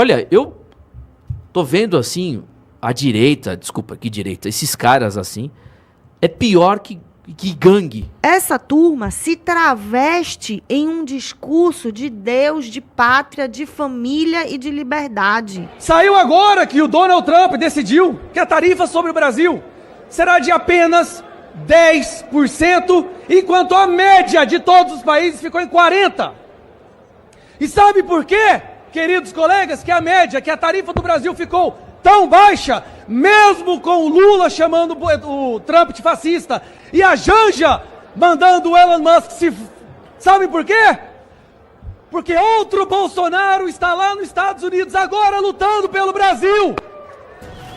Olha, eu tô vendo assim, a direita, desculpa, que direita, esses caras assim, é pior que gangue. Essa turma se traveste em um discurso de Deus, de pátria, de família e de liberdade. Saiu agora que o Donald Trump decidiu que a tarifa sobre o Brasil será de apenas 10%, enquanto a média de todos os países ficou em 40%. E sabe por quê, queridos colegas, que a tarifa do Brasil ficou tão baixa, mesmo com o Lula chamando o Trump de fascista e a Janja mandando o Elon Musk se... Sabe por quê? Porque outro Bolsonaro está lá nos Estados Unidos agora lutando pelo Brasil.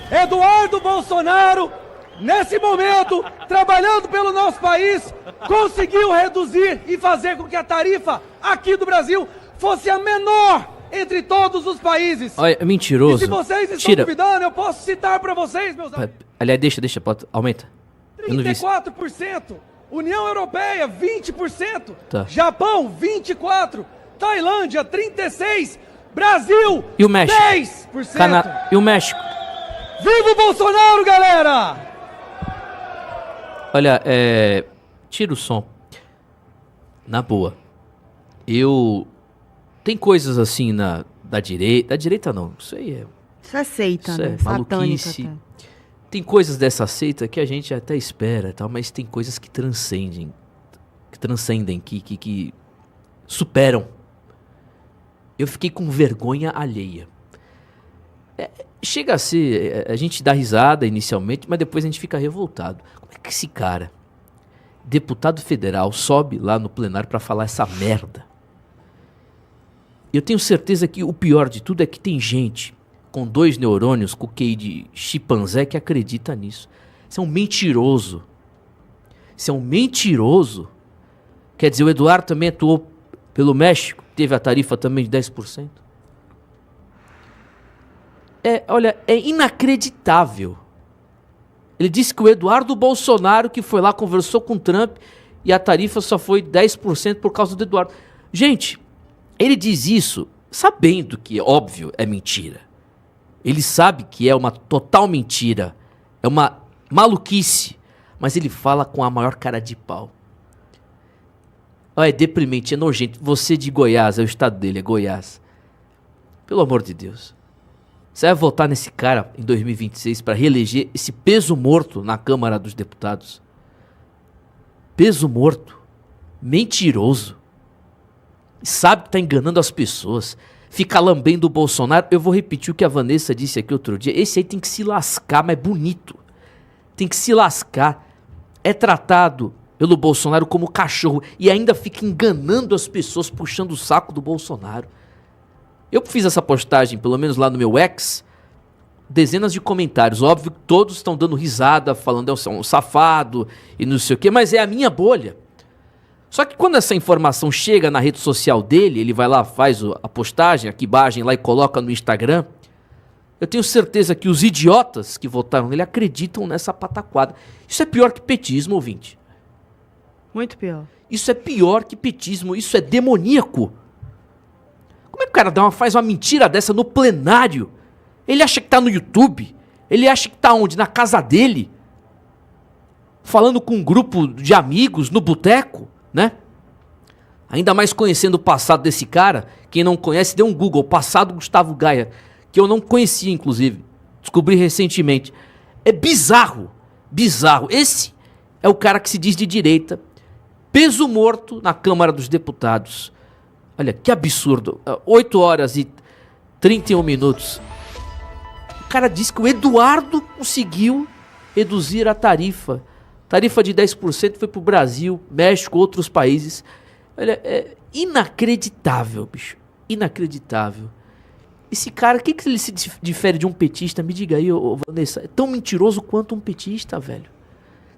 Eduardo Bolsonaro, nesse momento, trabalhando pelo nosso país, conseguiu reduzir e fazer com que a tarifa aqui do Brasil fosse a menor entre todos os países. Olha, é mentiroso. E se vocês estão duvidando, eu posso citar para vocês, meus amigos. Aliás, deixa, aumenta. 34%. União Europeia, 20%. Tá. Japão, 24%. Tailândia, 36%. Brasil, e o México? 10%. E o México? Viva o Bolsonaro, galera! Olha, tira o som. Na boa. Tem coisas assim da direita. Da direita não, isso aí é... Isso é seita, Isso né? é maluquice. Tem coisas dessa seita que a gente até espera e tal, mas tem coisas que transcendem. Que superam. Eu fiquei com vergonha alheia. Chega a ser... A gente dá risada inicialmente, mas depois a gente fica revoltado. Como é que esse cara, deputado federal, sobe lá no plenário pra falar essa merda? Eu tenho certeza que o pior de tudo é que tem gente com 2 neurônios, com QI de chimpanzé, que acredita nisso. Isso é um mentiroso. Isso é um mentiroso. Quer dizer, o Eduardo também atuou pelo México, teve a tarifa também de 10%. Olha, é inacreditável. Ele disse que o Eduardo Bolsonaro, que foi lá, conversou com o Trump, e a tarifa só foi 10% por causa do Eduardo. Gente, ele diz isso sabendo que, óbvio, é mentira. Ele sabe que é uma total mentira. É uma maluquice. Mas ele fala com a maior cara de pau. É deprimente, é nojento. Você de Goiás, é o estado dele, é Goiás. Pelo amor de Deus. Você vai votar nesse cara em 2026 para reeleger esse peso morto na Câmara dos Deputados? Peso morto. Mentiroso. Sabe que tá enganando as pessoas. Fica lambendo o Bolsonaro. Eu vou repetir o que a Vanessa disse aqui outro dia. Esse aí tem que se lascar, mas bonito. Tem que se lascar. É tratado pelo Bolsonaro como cachorro e ainda fica enganando as pessoas, puxando o saco do Bolsonaro. Eu fiz essa postagem, pelo menos lá no meu ex, dezenas de comentários. Óbvio que todos estão dando risada, falando é um safado e não sei o quê, mas é a minha bolha. Só que quando essa informação chega na rede social dele, ele vai lá, faz a postagem, a quibagem lá e coloca no Instagram, eu tenho certeza que os idiotas que votaram nele acreditam nessa pataquada. Isso é pior que petismo, ouvinte. Muito pior. Isso é pior que petismo, isso é demoníaco. Como é que o cara faz uma mentira dessa no plenário? Ele acha que tá no YouTube? Ele acha que tá onde? Na casa dele? Falando com um grupo de amigos no boteco, né? Ainda mais conhecendo o passado desse cara. Quem não conhece, dê um Google, passado Gustavo Gaia, que eu não conhecia, inclusive. Descobri recentemente. É bizarro, bizarro. Esse é o cara que se diz de direita, peso morto na Câmara dos Deputados. Olha, que absurdo. 8 horas e 31 minutos. O cara disse que o Eduardo conseguiu reduzir a tarifa. Tarifa de 10% foi pro Brasil, México, outros países. Olha, é inacreditável, bicho. Inacreditável. Esse cara, o que ele se difere de um petista? Me diga aí, Vanessa. É tão mentiroso quanto um petista, velho.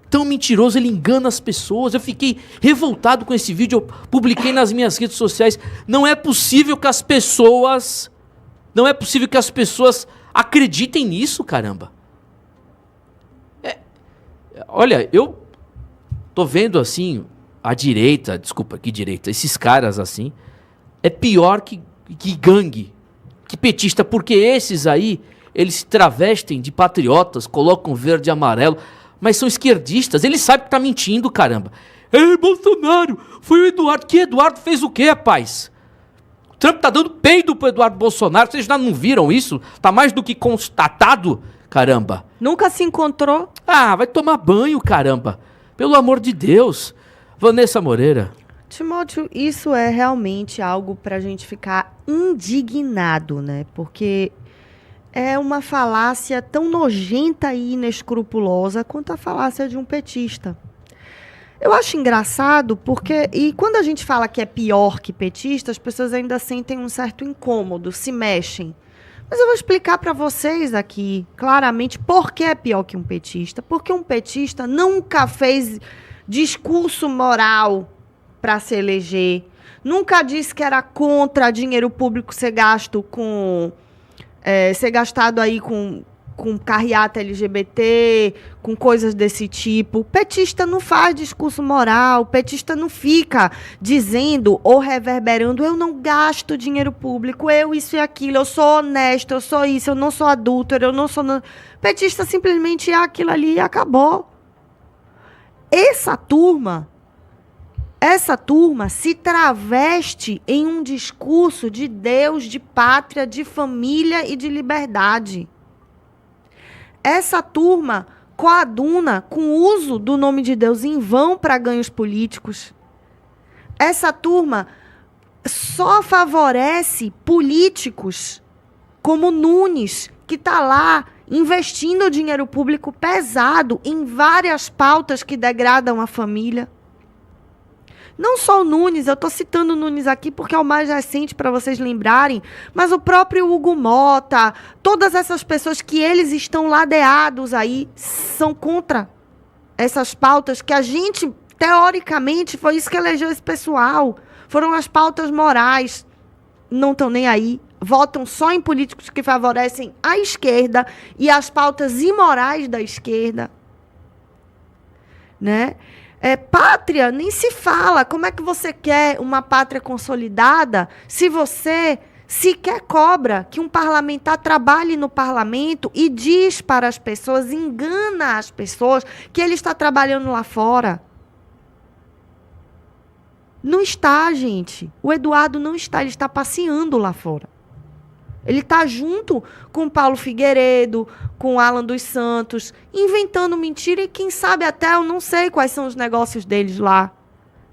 Tão mentiroso, ele engana as pessoas. Eu fiquei revoltado com esse vídeo, eu publiquei nas minhas redes sociais. Não é possível que as pessoas acreditem nisso, caramba. Olha, eu tô vendo assim, a direita, desculpa, que direita, esses caras assim, é pior que gangue. que petista, porque esses aí, eles se travestem de patriotas, colocam verde e amarelo, mas são esquerdistas, eles sabem que tá mentindo, caramba. Ei, Bolsonaro, foi o Eduardo. Que Eduardo fez o quê, rapaz? O Trump tá dando peido pro Eduardo Bolsonaro, vocês já não viram isso? Tá mais do que constatado, caramba. Nunca se encontrou? Ah, vai tomar banho, caramba. Pelo amor de Deus. Vanessa Moreira. Timóteo, isso é realmente algo para a gente ficar indignado, né? Porque é uma falácia tão nojenta e inescrupulosa quanto a falácia de um petista. Eu acho engraçado porque, e quando a gente fala que é pior que petista, as pessoas ainda sentem um certo incômodo, se mexem. Mas eu vou explicar para vocês aqui, claramente, por que é pior que um petista. Porque um petista nunca fez discurso moral para se eleger, nunca disse que era contra dinheiro público ser gasto ser gastado aí com carreata LGBT, com coisas desse tipo. Petista não faz discurso moral, petista não fica dizendo ou reverberando: eu não gasto dinheiro público, eu isso e aquilo, eu sou honesto, eu sou isso, eu não sou adúltero, eu não sou... Petista simplesmente é aquilo ali e acabou. Essa turma se traveste em um discurso de Deus, de pátria, de família e de liberdade. Essa turma coaduna com o uso do nome de Deus em vão para ganhos políticos. Essa turma só favorece políticos como Nunes, que está lá investindo dinheiro público pesado em várias pautas que degradam a família. Não só o Nunes, eu estou citando o Nunes aqui porque é o mais recente para vocês lembrarem, mas o próprio Hugo Mota, todas essas pessoas que eles estão ladeados aí, são contra essas pautas que a gente, teoricamente, foi isso que elegeu esse pessoal. Foram as pautas morais. Não estão nem aí. Votam só em políticos que favorecem a esquerda e as pautas imorais da esquerda. Né? Pátria, nem se fala. Como é que você quer uma pátria consolidada se você sequer cobra que um parlamentar trabalhe no parlamento e diz para as pessoas, engana as pessoas que ele está trabalhando lá fora? Não está, gente. O Eduardo não está, ele está passeando lá fora. Ele está junto com Paulo Figueiredo, com Alan dos Santos, inventando mentira e quem sabe até, eu não sei quais são os negócios deles lá.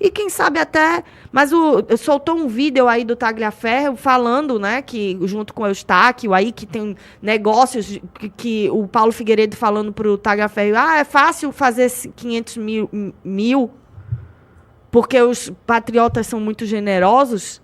E quem sabe até, mas soltou um vídeo aí do Tagliaferro falando, né, que junto com o Eustáquio, aí que tem negócios que o Paulo Figueiredo falando para o Tagliaferro, é fácil fazer 500 mil porque os patriotas são muito generosos.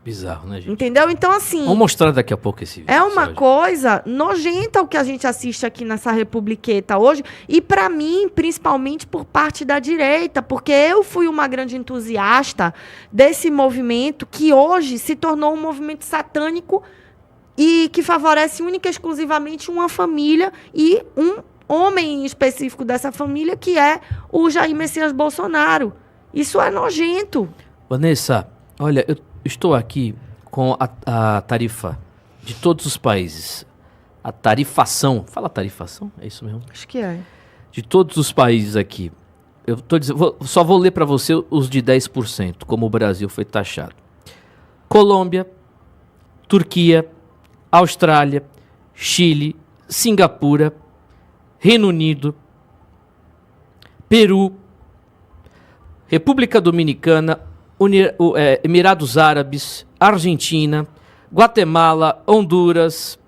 Bizarro, né, gente? Entendeu? Então, assim... Vamos mostrar daqui a pouco esse vídeo. É uma coisa nojenta o que a gente assiste aqui nessa republiqueta hoje. E, para mim, principalmente por parte da direita. Porque eu fui uma grande entusiasta desse movimento que hoje se tornou um movimento satânico e que favorece única e exclusivamente uma família e um homem específico dessa família, que é o Jair Messias Bolsonaro. Isso é nojento. Vanessa, olha, eu estou aqui com a tarifa de todos os países. A tarifação. Fala tarifação? É isso mesmo? Acho que é. De todos os países aqui. Eu tô dizendo, só vou ler para você os de 10%, como o Brasil foi taxado. Colômbia, Turquia, Austrália, Chile, Singapura, Reino Unido, Peru, República Dominicana, Emirados Árabes, Argentina, Guatemala, Honduras,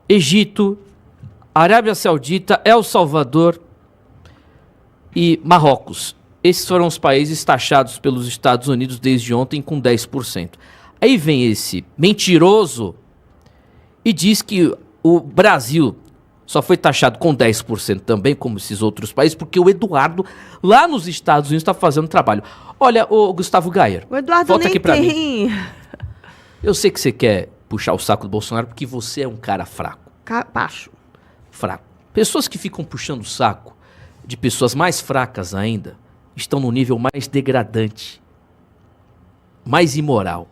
Egito, Arábia Saudita, El Salvador e Marrocos. Esses foram os países taxados pelos Estados Unidos desde ontem com 10%. Aí vem esse mentiroso e diz que o Brasil só foi taxado com 10% também, como esses outros países, porque o Eduardo, lá nos Estados Unidos, está fazendo trabalho. Olha, o Gustavo Gayer, O Eduardo volta nem aqui pra mim. tem... Eu sei que você quer puxar o saco do Bolsonaro porque você é um cara fraco. Capacho. Fraco. Pessoas que ficam puxando o saco de pessoas mais fracas ainda estão no nível mais degradante, mais imoral.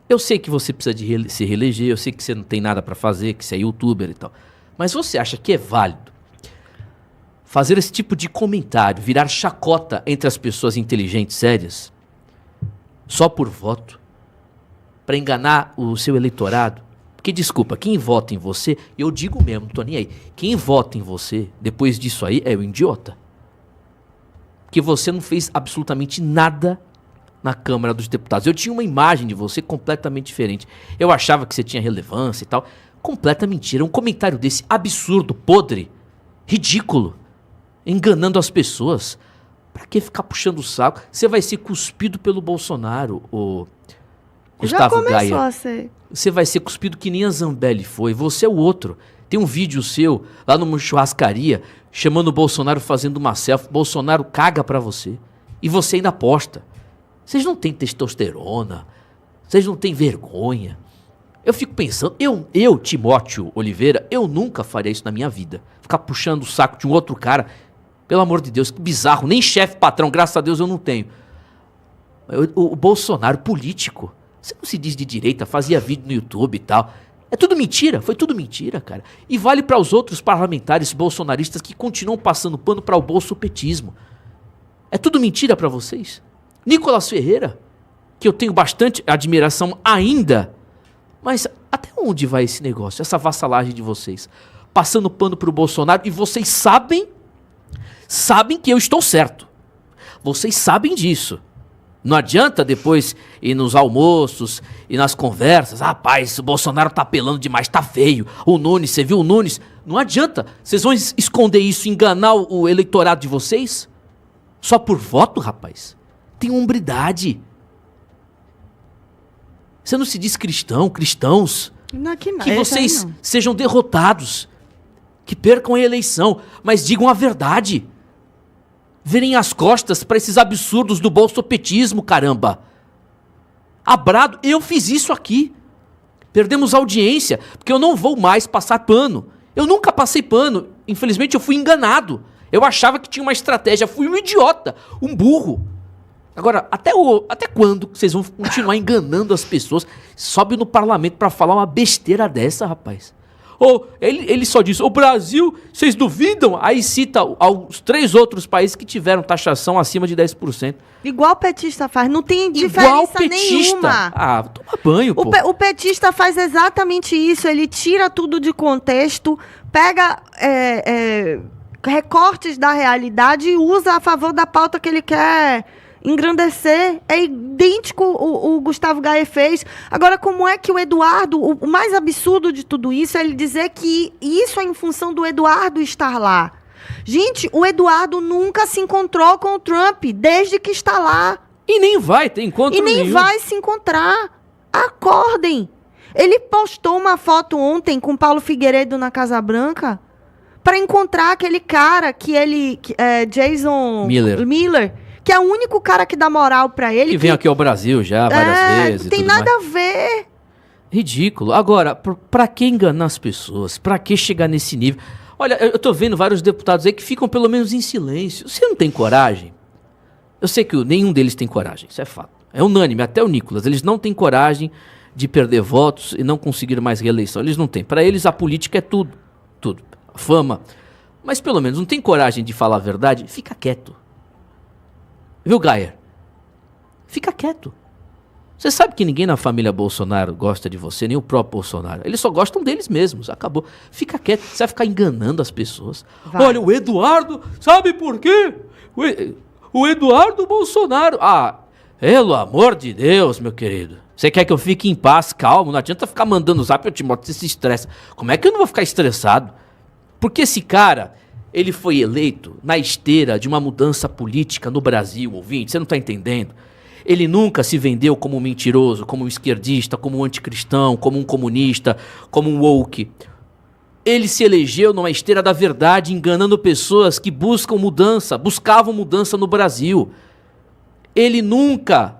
Eu sei que você precisa de se reeleger, eu sei que você não tem nada pra fazer, que você é youtuber e tal. Mas você acha que é válido fazer esse tipo de comentário, virar chacota entre as pessoas inteligentes, sérias, só por voto, pra enganar o seu eleitorado? Porque, desculpa, quem vota em você, eu digo mesmo, não tô nem aí, quem vota em você, depois disso aí, é o idiota. Porque você não fez absolutamente nada na Câmara dos Deputados. Eu tinha uma imagem de você completamente diferente. Eu achava que você tinha relevância e tal. Completa mentira. Um comentário desse absurdo, podre, ridículo, enganando as pessoas. Pra que ficar puxando o saco? Você vai ser cuspido pelo Bolsonaro, o Gustavo Gaia. Já começou a ser. Você vai ser cuspido que nem a Zambelli foi. Você é o outro. Tem um vídeo seu lá numa churrascaria chamando o Bolsonaro fazendo uma selfie. Bolsonaro caga pra você. E você ainda aposta. Vocês não têm testosterona. Vocês não têm vergonha. Eu fico pensando, eu, Timóteo Oliveira, eu nunca faria isso na minha vida. Ficar puxando o saco de um outro cara. Pelo amor de Deus, que bizarro. Nem chefe patrão, graças a Deus eu não tenho. O Bolsonaro, político. Você não se diz de direita, fazia vídeo no YouTube e tal. É tudo mentira, foi tudo mentira, cara. E vale para os outros parlamentares bolsonaristas que continuam passando pano para o bolsopetismo. É tudo mentira para vocês? Nicolas Ferreira, que eu tenho bastante admiração ainda, mas até onde vai esse negócio, essa vassalagem de vocês? Passando pano pro Bolsonaro e vocês sabem que eu estou certo. Vocês sabem disso. Não adianta depois ir nos almoços e nas conversas. Rapaz, o Bolsonaro tá apelando demais, tá feio. O Nunes, você viu o Nunes? Não adianta. Vocês vão esconder isso, enganar o eleitorado de vocês? Só por voto, rapaz? Tem hombridade. Você não se diz cristãos. Que vocês sejam derrotados. Que percam a eleição. Mas digam a verdade. Virem as costas para esses absurdos do bolsopetismo, caramba. Abrado, eu fiz isso aqui. Perdemos audiência, porque eu não vou mais passar pano. Eu nunca passei pano. Infelizmente, eu fui enganado. Eu achava que tinha uma estratégia. Fui um idiota, um burro. Agora, até quando vocês vão continuar enganando as pessoas? Sobe no parlamento para falar uma besteira dessa, rapaz. Ou ele só diz, o Brasil, vocês duvidam? Aí cita os 3 outros países que tiveram taxação acima de 10%. Igual o petista faz, não tem diferença nenhuma. Ah, toma banho, pô. O petista faz exatamente isso, ele tira tudo de contexto, pega recortes da realidade e usa a favor da pauta que ele quer engrandecer. É idêntico o Gustavo Gaia fez. Agora, como é que o Eduardo, o mais absurdo de tudo isso é ele dizer que isso é em função do Eduardo estar lá. Gente, o Eduardo nunca se encontrou com o Trump desde que está lá. E nem vai ter encontro nenhum. E nem vai se encontrar. Acordem. Ele postou uma foto ontem com Paulo Figueiredo na Casa Branca para encontrar aquele cara Jason Miller, que é o único cara que dá moral pra ele. Que vem aqui ao Brasil já várias vezes. Não tem nada a ver. Ridículo. Agora, pra que enganar as pessoas? Pra que chegar nesse nível? Olha, eu tô vendo vários deputados aí que ficam pelo menos em silêncio. Você não tem coragem? Eu sei que nenhum deles tem coragem, isso é fato. É unânime, até o Nicolas. Eles não têm coragem de perder votos e não conseguir mais reeleição. Eles não têm. Pra eles a política é tudo. Tudo. Fama. Mas pelo menos não tem coragem de falar a verdade? Fica quieto. Viu, Gaia? Fica quieto. Você sabe que ninguém na família Bolsonaro gosta de você, nem o próprio Bolsonaro. Eles só gostam deles mesmos, acabou. Fica quieto, você vai ficar enganando as pessoas. Olha, o Eduardo, sabe por quê? O Eduardo Bolsonaro. Ah, pelo amor de Deus, meu querido. Você quer que eu fique em paz, calmo? Não adianta ficar mandando zap, Timóteo, você se estressa. Como é que eu não vou ficar estressado? Porque esse cara... ele foi eleito na esteira de uma mudança política no Brasil, ouvinte, você não está entendendo? Ele nunca se vendeu como um mentiroso, como um esquerdista, como um anticristão, como um comunista, como um woke. Ele se elegeu numa esteira da verdade, enganando pessoas que buscavam mudança no Brasil. Ele nunca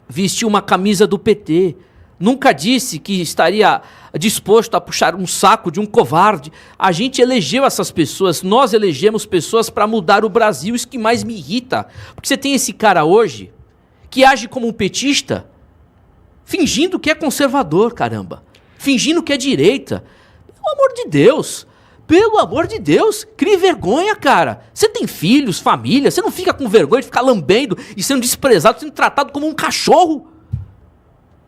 vestiu uma camisa do PT, nunca disse que estaria disposto a puxar um saco de um covarde. A gente elegeu essas pessoas, nós elegemos pessoas para mudar o Brasil, isso que mais me irrita. Porque você tem esse cara hoje, que age como um petista, Fingindo que é conservador, caramba. Fingindo que é direita. Pelo amor de Deus. Pelo amor de Deus. Crie vergonha, cara. Você tem filhos, família. Você não fica com vergonha de ficar lambendo e sendo desprezado, sendo tratado como um cachorro.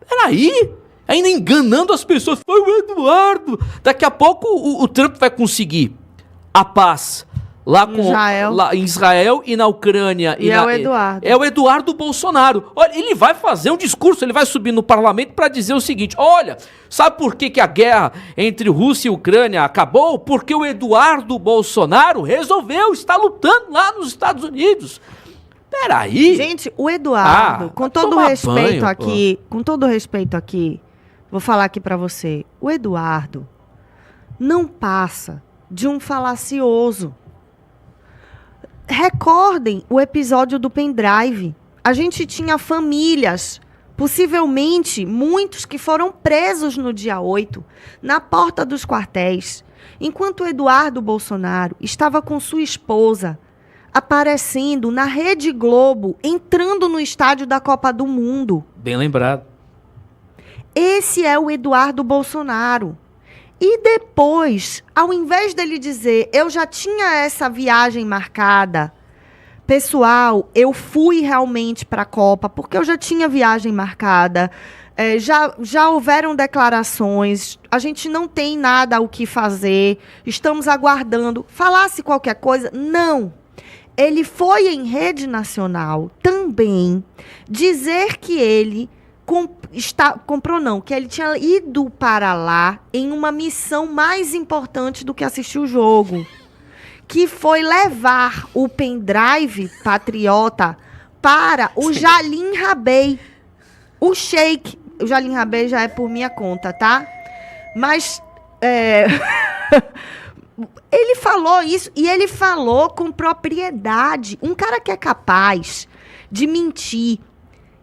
Peraí. Ainda enganando as pessoas. Foi o Eduardo. Daqui a pouco o Trump vai conseguir a paz lá em Israel e na Ucrânia. É o Eduardo. É o Eduardo Bolsonaro. Olha, ele vai fazer um discurso, ele vai subir no parlamento para dizer o seguinte: olha, sabe por que a guerra entre Rússia e Ucrânia acabou? Porque o Eduardo Bolsonaro resolveu estar lutando lá nos Estados Unidos. Peraí. Gente, o Eduardo, com todo respeito aqui, vou falar aqui para você, o Eduardo não passa de um falacioso. Recordem o episódio do pendrive. A gente tinha famílias, possivelmente muitos que foram presos no dia 8, na porta dos quartéis, enquanto o Eduardo Bolsonaro estava com sua esposa aparecendo na Rede Globo, entrando no estádio da Copa do Mundo. Bem lembrado. Esse é o Eduardo Bolsonaro. E depois, ao invés dele dizer, eu já tinha essa viagem marcada, pessoal, eu fui realmente para a Copa, porque eu já tinha viagem marcada, já houveram declarações, a gente não tem nada o que fazer, estamos aguardando. Falasse qualquer coisa, não. Ele foi em rede nacional também dizer que ele que ele tinha ido para lá em uma missão mais importante do que assistir o jogo, que foi levar o pendrive patriota para o Jalim Rabei, o sheik. O Jalim Rabei já é por minha conta, tá? Mas ele falou isso e ele falou com propriedade. Um cara que é capaz de mentir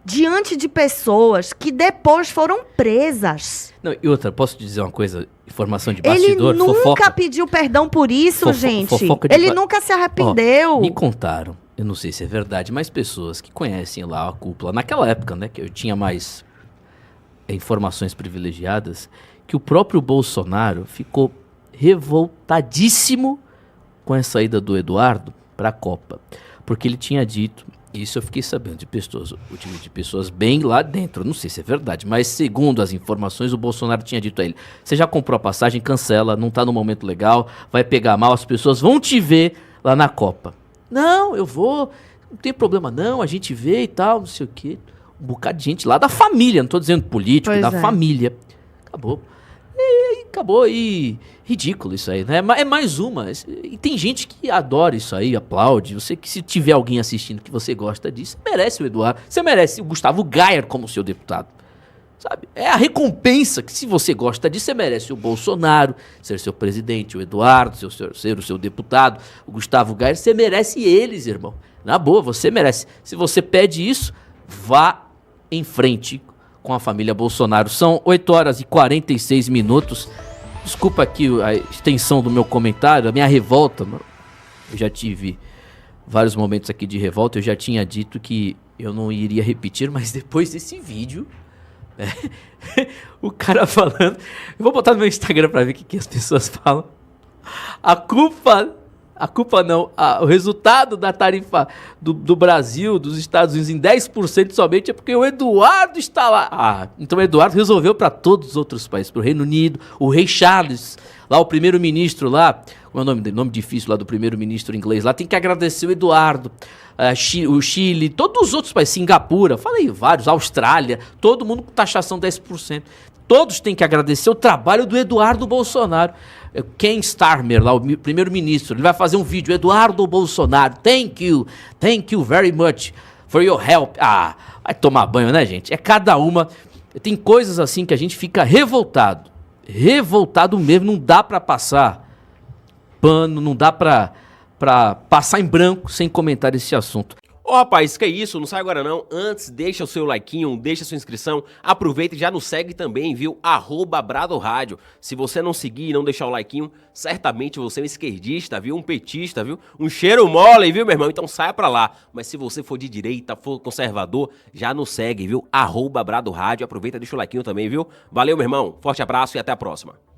diante de pessoas que depois foram presas. Não, e outra, posso te dizer uma coisa? Informação de bastidor, ele nunca fofoca. Pediu perdão por isso, gente. Ele nunca se arrependeu. Me contaram, eu não sei se é verdade, mas pessoas que conhecem lá a cúpula, naquela época, né, que eu tinha mais informações privilegiadas, que o próprio Bolsonaro ficou revoltadíssimo com a saída do Eduardo para a Copa. Porque ele tinha dito, isso eu fiquei sabendo de pessoas bem lá dentro, não sei se é verdade, mas segundo as informações, o Bolsonaro tinha dito a ele: você já comprou a passagem, cancela, não tá no momento legal, vai pegar mal, as pessoas vão te ver lá na Copa. Não, eu vou, não tem problema não, a gente vê e tal, não sei o quê. Um bocado de gente lá da família, não tô dizendo político, da família. Acabou e ridículo isso aí, né? É mais uma. E tem gente que adora isso aí, aplaude. Você que se tiver alguém assistindo que você gosta disso, você merece o Eduardo. Você merece o Gustavo Gayer como seu deputado. Sabe? É a recompensa que, se você gosta disso, você merece o Bolsonaro ser seu presidente, o Eduardo ser o seu deputado, o Gustavo Gayer. Você merece eles, irmão. Na boa, você merece. Se você pede isso, vá em frente com a família Bolsonaro. São 8h46. Desculpa aqui a extensão do meu comentário, a minha revolta. Eu já tive vários momentos aqui de revolta. Eu já tinha dito que eu não iria repetir, mas depois desse vídeo, o cara falando... Eu vou botar no meu Instagram pra ver o que as pessoas falam. O resultado da tarifa do Brasil, dos Estados Unidos em 10% somente é porque o Eduardo está lá. Então o Eduardo resolveu para todos os outros países, para o Reino Unido, o rei Charles, lá o primeiro-ministro lá, como é o nome dele? Nome difícil lá do primeiro-ministro inglês lá, tem que agradecer o Eduardo, o Chile, todos os outros países, Singapura, falei vários, Austrália, todo mundo com taxação 10%. Todos têm que agradecer o trabalho do Eduardo Bolsonaro. Ken Starmer, lá, o primeiro-ministro, ele vai fazer um vídeo. Eduardo Bolsonaro, thank you very much for your help. Vai tomar banho, né, gente? É cada uma. Tem coisas assim que a gente fica revoltado mesmo, não dá pra passar pano, não dá pra passar em branco sem comentar esse assunto. Ô, rapaz, que isso? Não sai agora não. Antes, deixa o seu likeinho, deixa a sua inscrição. Aproveita e já nos segue também, viu? @BradoRádio. Se você não seguir e não deixar o likeinho, certamente você é um esquerdista, viu? Um petista, viu? Um cheiro mole, viu, meu irmão? Então saia pra lá. Mas se você for de direita, for conservador, já nos segue, viu? @BradoRádio. Aproveita e deixa o likeinho também, viu? Valeu, meu irmão. Forte abraço e até a próxima.